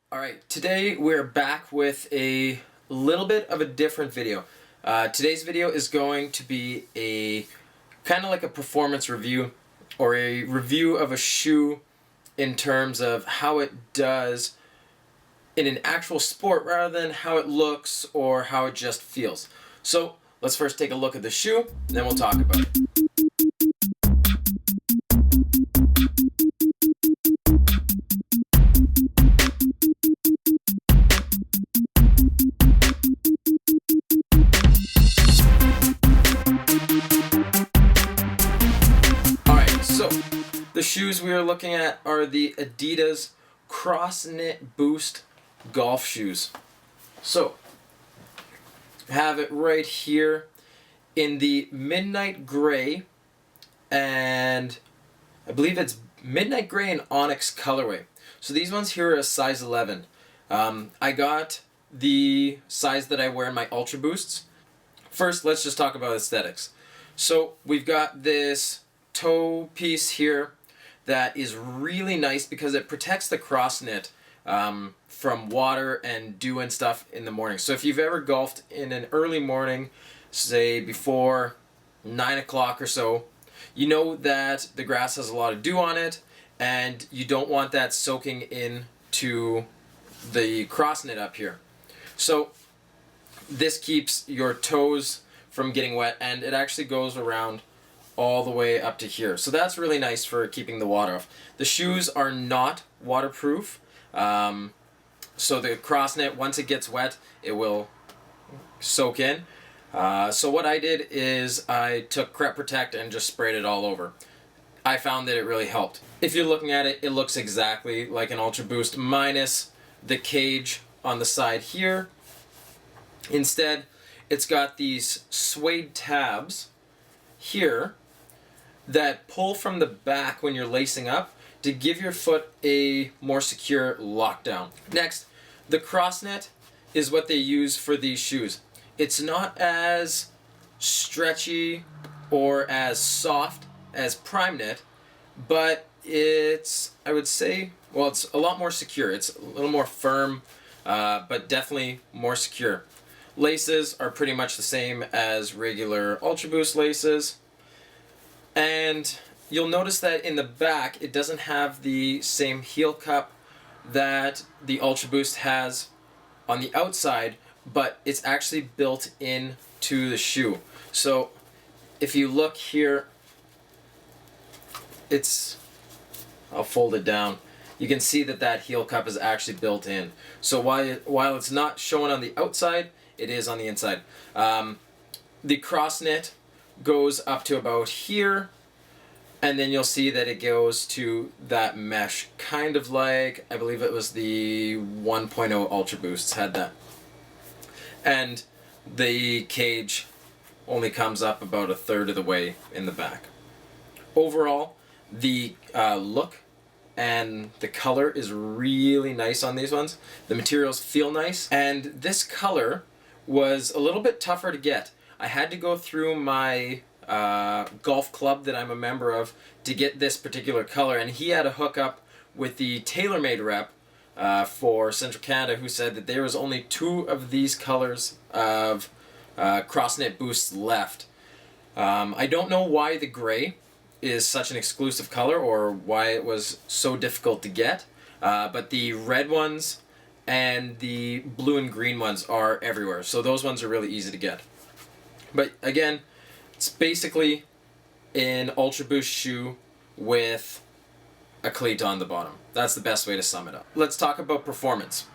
Alright, today we're back with a little bit of a different video. Today's video is going to be a kind of like a performance review or a review of a shoe in terms of how it does in an actual sport rather than how it looks or how it just feels. So let's first take a look at the shoe, then we'll talk about it. So, the shoes we are looking at are the Adidas Crossknit Boost golf shoes. So, I have it right here in the Midnight Gray, and I believe it's Midnight Gray and Onyx colorway. So these ones here are a size 11. I got the size that I wear in my Ultraboosts. First, let's just talk about aesthetics. So we've got this toe piece here that is really nice because it protects the crossknit from water and dew and stuff in the morning. So if you've ever golfed in an early morning, say before 9 o'clock or so, you know that the grass has a lot of dew on it and you don't want that soaking into the crossknit up here. So this keeps your toes from getting wet, and it actually goes around all the way up to here. So that's really nice for keeping the water off. The shoes are not waterproof. So the crossknit, once it gets wet, it will soak in. So what I did is I took Crep Protect and just sprayed it all over. I found that it really helped. If you're looking at it, it looks exactly like an Ultraboost minus the cage on the side here. Instead, it's got these suede tabs here that pull from the back when you're lacing up to give your foot a more secure lockdown. Next, the crossknit is what they use for these shoes. It's not as stretchy or as soft as Prime Knit, but it's, I would say, well, it's a lot more secure. It's a little more firm, but definitely more secure. Laces are pretty much the same as regular Ultraboost laces. And you'll notice that in the back, it doesn't have the same heel cup that the Ultraboost has on the outside, but it's actually built into the shoe. So if you look here, I'll fold it down. You can see that that heel cup is actually built in. So while it's not shown on the outside, it is on the inside. The crossknit goes up to about here, and then you'll see that it goes to that mesh, kind of like, I believe it was the 1.0 Ultraboosts had that. And the cage only comes up about a third of the way in the back. Overall, the look and the color is really nice on these ones. The materials feel nice, and this color was a little bit tougher to get. I had to go through my golf club that I'm a member of to get this particular color, and he had a hookup with the TaylorMade rep for Central Canada, who said that there was only 2 of these colors of Crossknit Boosts left. I don't know why the gray is such an exclusive color or why it was so difficult to get, but the red ones and the blue and green ones are everywhere, so those ones are really easy to get. But again, it's basically an Ultraboost shoe with a cleat on the bottom. That's the best way to sum it up. Let's talk about performance.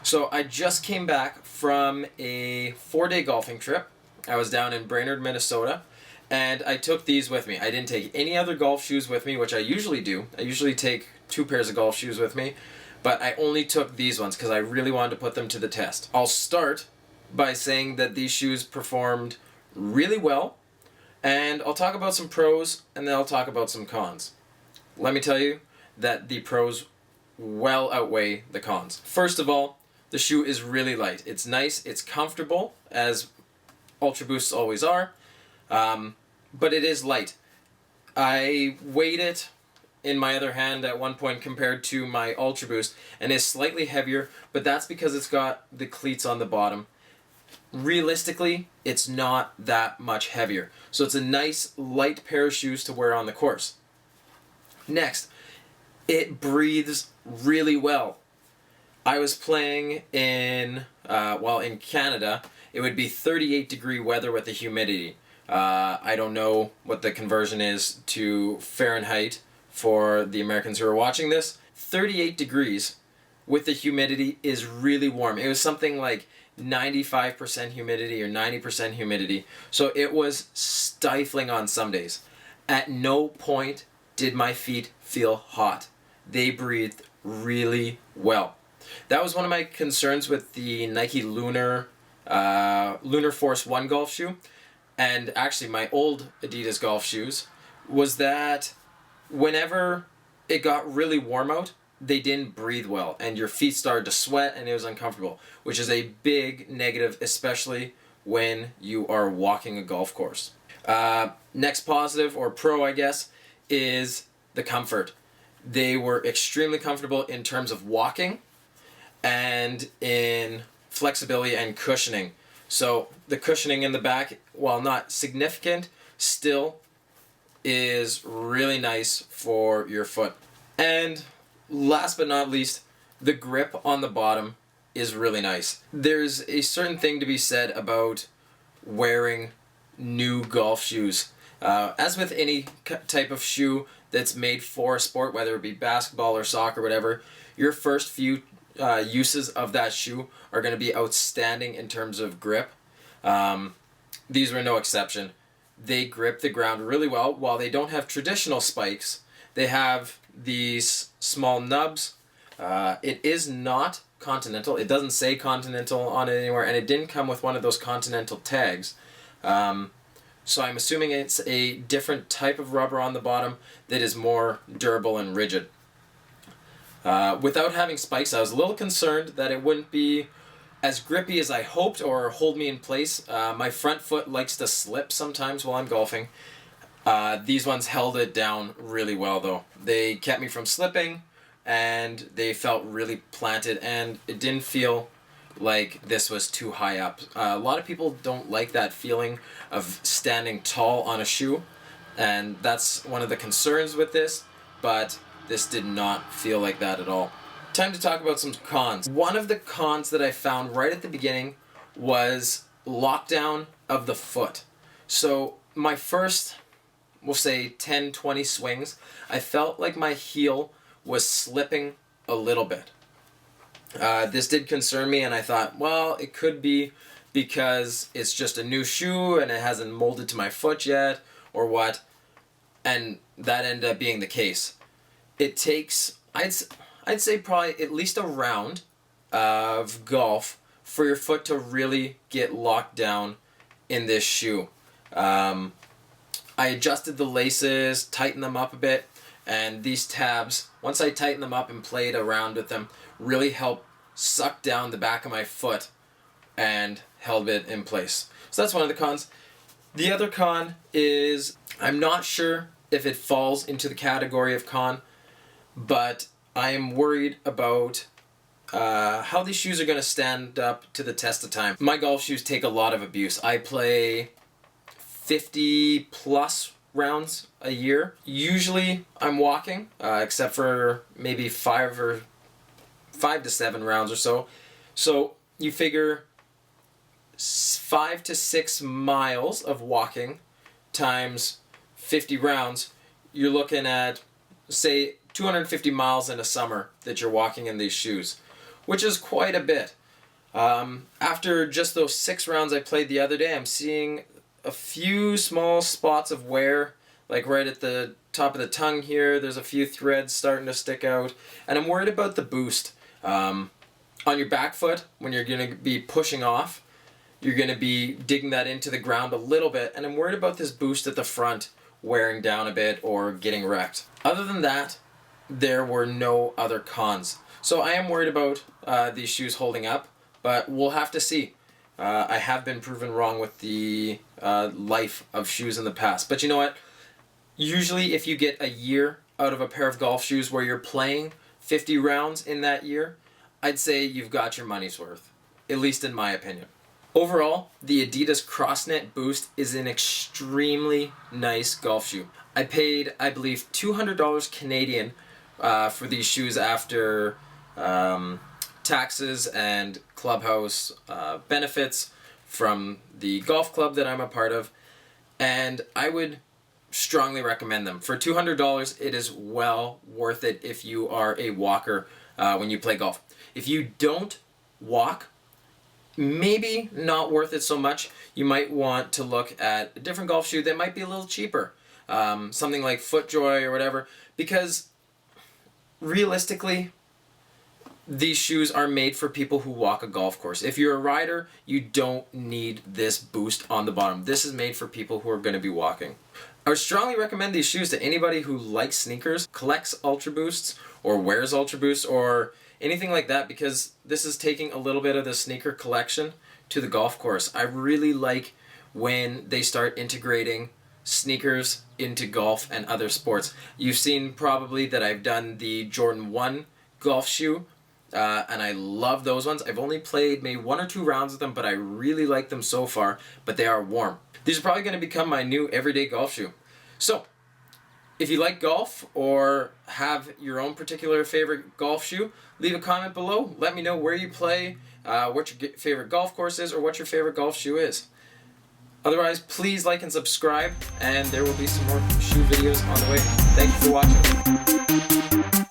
So I just came back from a 4-day golfing trip. I was down in Brainerd, Minnesota, and I took these with me. I didn't take any other golf shoes with me, which I usually do. I usually take 2 pairs of golf shoes with me, but I only took these ones because I really wanted to put them to the test. I'll start by saying that these shoes performed really well, and I'll talk about some pros, and then I'll talk about some cons. Let me tell you that the pros well outweigh the cons. First of all, the shoe is really light. It's nice, it's comfortable, as Ultraboosts always are, but it is light. I weighed it in my other hand at one point compared to my Ultraboost, and is slightly heavier, but that's because it's got the cleats on the bottom. Realistically, it's not that much heavier. So it's a nice light pair of shoes to wear on the course. Next, it breathes really well. I was playing in Canada. It would be 38-degree weather with the humidity. I don't know what the conversion is to Fahrenheit for the Americans who are watching this. 38 degrees with the humidity is really warm. It was something like 95% humidity or 90% humidity. So it was stifling on some days. At no point did my feet feel hot. They breathed really well. That was one of my concerns with the Nike Lunar Force 1 golf shoe, and actually my old Adidas golf shoes, was that whenever it got really warm out, they didn't breathe well, and your feet started to sweat, and it was uncomfortable, which is a big negative, especially when you are walking a golf course. Next positive, or pro I guess, is the comfort. They were extremely comfortable in terms of walking and in flexibility and cushioning. So the cushioning in the back, while not significant, still is really nice for your foot. And last but not least, the grip on the bottom is really nice. There's a certain thing to be said about wearing new golf shoes. As with any type of shoe that's made for a sport, whether it be basketball or soccer, whatever, your first few uses of that shoe are going to be outstanding in terms of grip. These were no exception. They grip the ground really well. While they don't have traditional spikes, they have these small nubs. It is not Continental. It doesn't say Continental on it anywhere, and it didn't come with one of those Continental tags. So I'm assuming it's a different type of rubber on the bottom that is more durable and rigid. Without having spikes, I was a little concerned that it wouldn't be as grippy as I hoped or hold me in place. My front foot likes to slip sometimes while I'm golfing. These ones held it down really well though. They kept me from slipping, and they felt really planted, and it didn't feel like this was too high up. A lot of people don't like that feeling of standing tall on a shoe, and that's one of the concerns with this, but this did not feel like that at all. Time to talk about some cons. One of the cons that I found right at the beginning was lockdown of the foot. So my first, we'll say 10-20 swings, I felt like my heel was slipping a little bit. This did concern me, and I thought, well, it could be because it's just a new shoe and it hasn't molded to my foot yet, or what, and that ended up being the case. It takes, I'd say probably at least a round of golf for your foot to really get locked down in this shoe. I adjusted the laces, tightened them up a bit, and these tabs, once I tightened them up and played around with them, really helped suck down the back of my foot and held it in place. So that's one of the cons. The other con is, I'm not sure if it falls into the category of con, but I am worried about how these shoes are going to stand up to the test of time. My golf shoes take a lot of abuse. I play 50 plus rounds a year. Usually I'm walking, except for maybe 5 to 7 rounds or so. So you figure 5 to 6 miles of walking times 50 rounds, you're looking at, say, 250 miles in a summer that you're walking in these shoes, which is quite a bit. After just those 6 rounds I played the other day, I'm seeing a few small spots of wear, like right at the top of the tongue here. There's a few threads starting to stick out, and I'm worried about the boost. On your back foot, when you're going to be pushing off, you're going to be digging that into the ground a little bit, and I'm worried about this boost at the front wearing down a bit or getting wrecked. Other than that, there were no other cons. So I am worried about these shoes holding up, but we'll have to see. I have been proven wrong with the life of shoes in the past. But you know what? Usually if you get a year out of a pair of golf shoes where you're playing 50 rounds in that year, I'd say you've got your money's worth, at least in my opinion. Overall, the Adidas Crossknit Boost is an extremely nice golf shoe. I paid, I believe, $200 Canadian for these shoes after taxes and clubhouse benefits from the golf club that I'm a part of, and I would strongly recommend them. For $200, it is well worth it if you are a walker when you play golf. If you don't walk, maybe not worth it so much. You might want to look at a different golf shoe that might be a little cheaper. Something like FootJoy or whatever, because realistically, these shoes are made for people who walk a golf course. If you're a rider, you don't need this boost on the bottom. This is made for people who are going to be walking. I would strongly recommend these shoes to anybody who likes sneakers, collects Ultraboosts, or wears Ultraboosts, or anything like that, because this is taking a little bit of the sneaker collection to the golf course. I really like when they start integrating sneakers into golf and other sports. You've seen probably that I've done the Jordan 1 golf shoe, and I love those ones. I've only played maybe 1 or 2 rounds with them, but I really like them so far, but they are warm. These are probably going to become my new everyday golf shoe. So, if you like golf or have your own particular favorite golf shoe, leave a comment below. Let me know where you play, what your favorite golf course is, or what your favorite golf shoe is. Otherwise, please like and subscribe, and there will be some more shoe videos on the way. Thank you for watching.